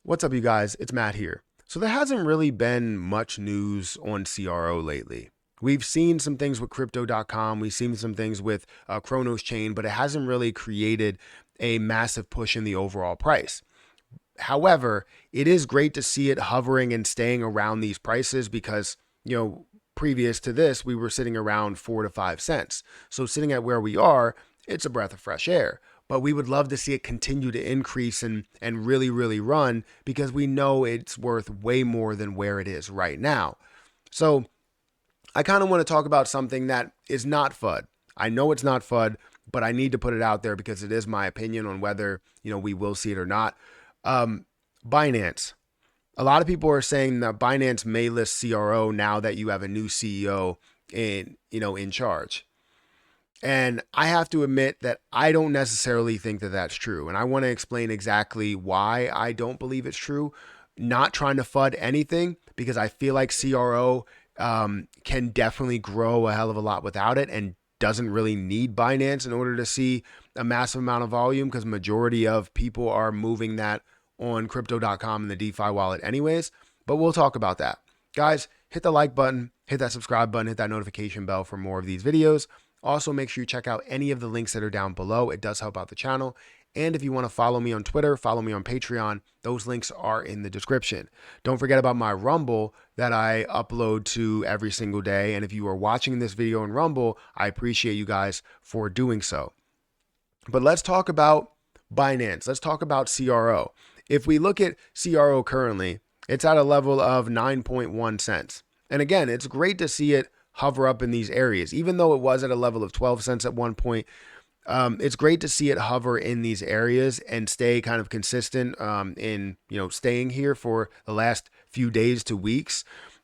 What's up, you guys? It's Matt here. So there hasn't really been much news on CRO lately. We've seen some things with crypto.com. We've seen some things with Chronos Chain, but it hasn't really created a massive push in the overall price. However, it is great to see it hovering and staying around these prices because, previous to this, we were sitting around 4 to 5 cents. So sitting at where we are, it's a breath of fresh air. But we would love to see it continue to increase and really, really run because we know it's worth way more than where it is right now. So I kind of want to talk about something that is not FUD. I know it's not FUD, but I need to put it out there because it is my opinion on whether, we will see it or not. Binance. A lot of people are saying that Binance may list CRO now that you have a new CEO in charge. And I have to admit that I don't necessarily think that that's true. And I want to explain exactly why I don't believe it's true. Not trying to FUD anything because I feel like CRO can definitely grow a hell of a lot without it and doesn't really need Binance in order to see a massive amount of volume because majority of people are moving that on crypto.com and the DeFi wallet anyways. But we'll talk about that. Guys, hit the like button, hit that subscribe button, hit that notification bell for more of these videos. Also, make sure you check out any of the links that are down below. It does help out the channel. And if you want to follow me on Twitter, follow me on Patreon, those links are in the description. Don't forget about my Rumble that I upload to every single day. And if you are watching this video on Rumble, I appreciate you guys for doing so. But let's talk about Binance. Let's talk about CRO. If we look at CRO currently, it's at a level of 9.1 cents. And again, it's great to see it hover up in these areas, even though it was at a level of 12 cents at one point. It's great to see it hover in these areas and stay kind of consistent in staying here for the last few days to weeks.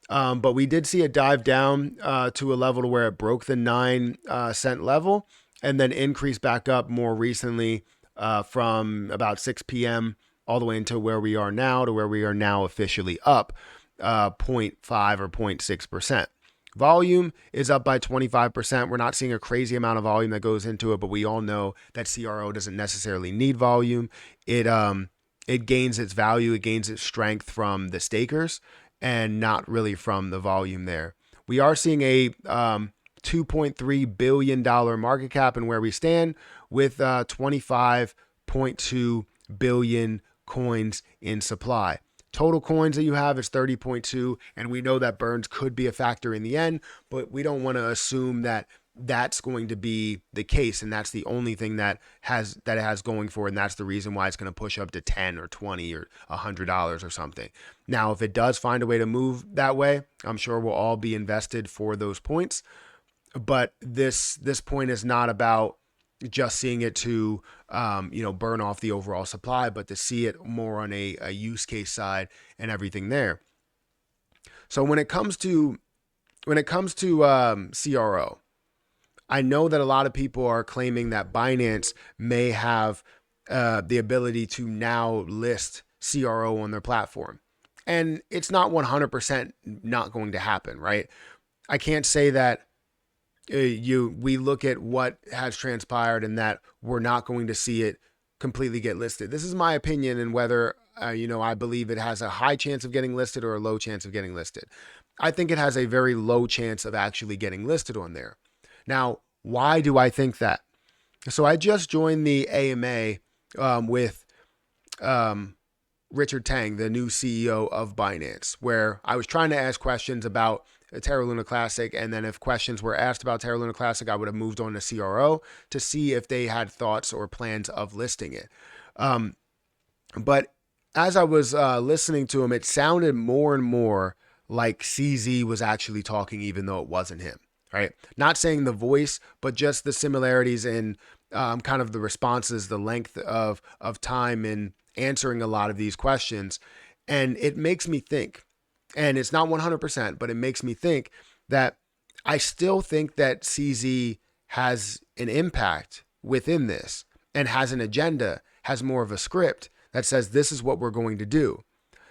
But we did see it dive down to a level to where it broke the 9 cent level and then increase back up more recently from about 6 p.m. all the way until where we are now, to where we are now officially up 0.5 or 0.6%. Volume is up by 25%. We're not seeing a crazy amount of volume that goes into it, but we all know that CRO doesn't necessarily need volume. It gains its value, it gains its strength from the stakers and not really from the volume there. We are seeing a $2.3 billion market cap and where we stand with 25.2 billion coins in supply. Total coins that you have is 30.2, and we know that burns could be a factor in the end, but we don't want to assume that that's going to be the case, and that's the only thing that it has going for it, and that's the reason why it's going to push up to 10 or 20 or $100 or something. Now, if it does find a way to move that way, I'm sure we'll all be invested for those points, but this point is not about just seeing it to burn off the overall supply, but to see it more on a use case side and everything there. So when it comes to CRO, I know that a lot of people are claiming that Binance may have the ability to now list CRO on their platform, and it's not 100% not going to happen, right? I can't say that we look at what has transpired and that we're not going to see it completely get listed. This is my opinion and whether I believe it has a high chance of getting listed or a low chance of getting listed. I think it has a very low chance of actually getting listed on there. Now, why do I think that? So I just joined the AMA with Richard Tang, the new CEO of Binance, where I was trying to ask questions about Terra Luna Classic, and then if questions were asked about Terra Luna Classic, I would have moved on to CRO to see if they had thoughts or plans of listing it. But as I was listening to him, it sounded more and more like CZ was actually talking, even though it wasn't him, right? Not saying the voice, but just the similarities in kind of the responses, the length of time in answering a lot of these questions. And it makes me think, and it's not 100%, but it makes me think that I still think that CZ has an impact within this and has an agenda, has more of a script that says this is what we're going to do.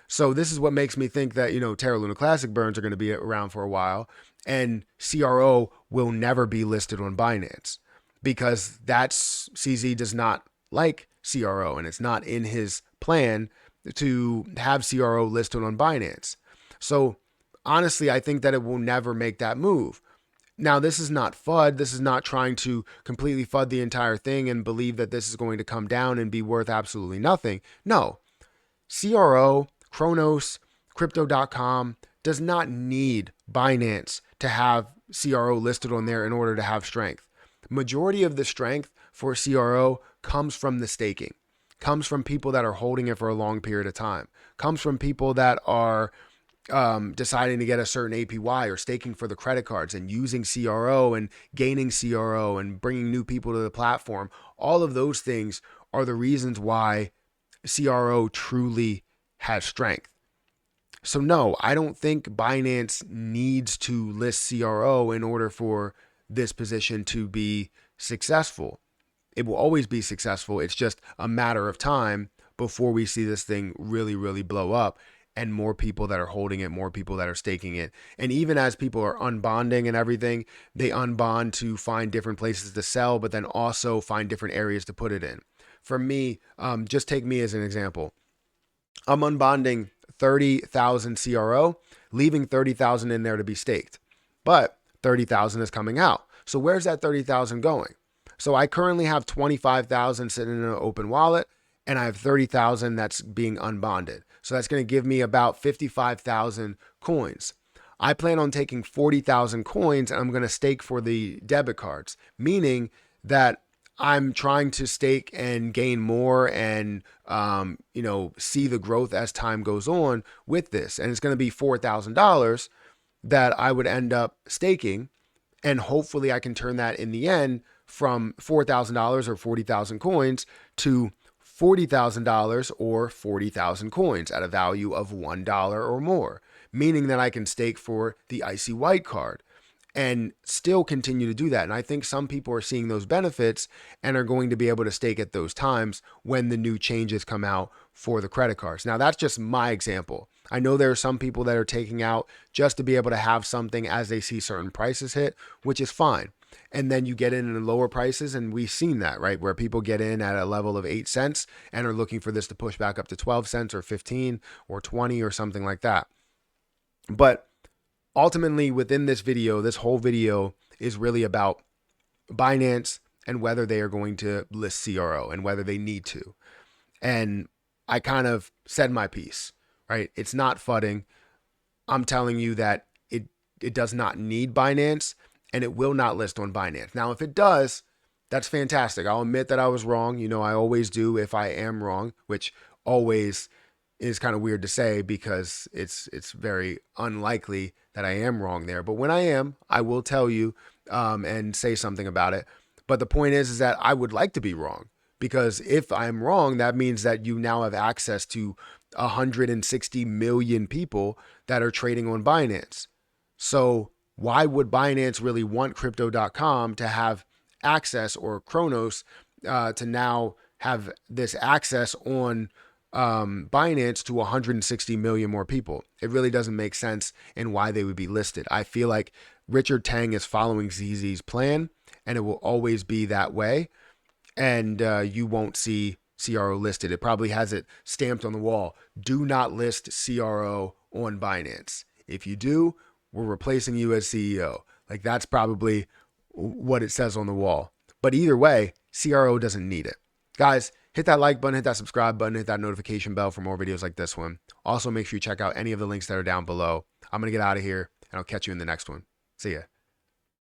So this is what makes me think that, Terra Luna Classic burns are going to be around for a while and CRO will never be listed on Binance because CZ does not like CRO and it's not in his plan to have CRO listed on Binance. So honestly, I think that it will never make that move. Now, this is not FUD. This is not trying to completely FUD the entire thing and believe that this is going to come down and be worth absolutely nothing. No, CRO, Kronos, Crypto.com does not need Binance to have CRO listed on there in order to have strength. Majority of the strength for CRO comes from the staking, comes from people that are holding it for a long period of time, comes from people that are deciding to get a certain APY or staking for the credit cards and using CRO and gaining CRO and bringing new people to the platform. All of those things are the reasons why CRO truly has strength. So no, I don't think Binance needs to list CRO in order for this position to be successful. It will always be successful. It's just a matter of time before we see this thing really, really blow up and more people that are holding it, more people that are staking it. And even as people are unbonding and everything, they unbond to find different places to sell, but then also find different areas to put it in. For me, just take me as an example. I'm unbonding 30,000 CRO, leaving 30,000 in there to be staked, but 30,000 is coming out. So where's that 30,000 going? So I currently have 25,000 sitting in an open wallet, and I have 30,000 that's being unbonded. So that's going to give me about 55,000 coins. I plan on taking 40,000 coins and I'm going to stake for the debit cards, meaning that I'm trying to stake and gain more and, see the growth as time goes on with this. And it's going to be $4,000 that I would end up staking. And hopefully I can turn that in the end from $4,000 or 40,000 coins to $40,000 or 40,000 coins at a value of $1 or more, meaning that I can stake for the Icy White card and still continue to do that. And I think some people are seeing those benefits and are going to be able to stake at those times when the new changes come out for the credit cards. Now, that's just my example. I know there are some people that are taking out just to be able to have something as they see certain prices hit, which is fine. And then you get in lower prices, and we've seen that, right? Where people get in at a level of 8 cents and are looking for this to push back up to 12 cents or 15 or 20 or something like that. But ultimately, within this video, this whole video is really about Binance and whether they are going to list CRO and whether they need to. And I kind of said my piece, right? It's not fudding. I'm telling you that it does not need Binance and it will not list on Binance. Now, if it does, that's fantastic. I'll admit that I was wrong. I always do if I am wrong, which always is kind of weird to say because it's very unlikely that I am wrong there. But when I am, I will tell you and say something about it. But the point is that I would like to be wrong, because if I'm wrong, that means that you now have access to 160 million people that are trading on Binance. So why would Binance really want Crypto.com to have access, or Kronos to now have this access on Binance to 160 million more people? It really doesn't make sense in why they would be listed. I feel like Richard Tang is following ZZ's plan, and it will always be that way. And you won't see CRO listed. It probably has it stamped on the wall: do not list CRO on Binance. If you do, we're replacing you as CEO. Like, that's probably what it says on the wall. But either way, CRO doesn't need it. Guys, hit that like button, hit that subscribe button, hit that notification bell for more videos like this one. Also, make sure you check out any of the links that are down below. I'm going to get out of here, and I'll catch you in the next one. See ya.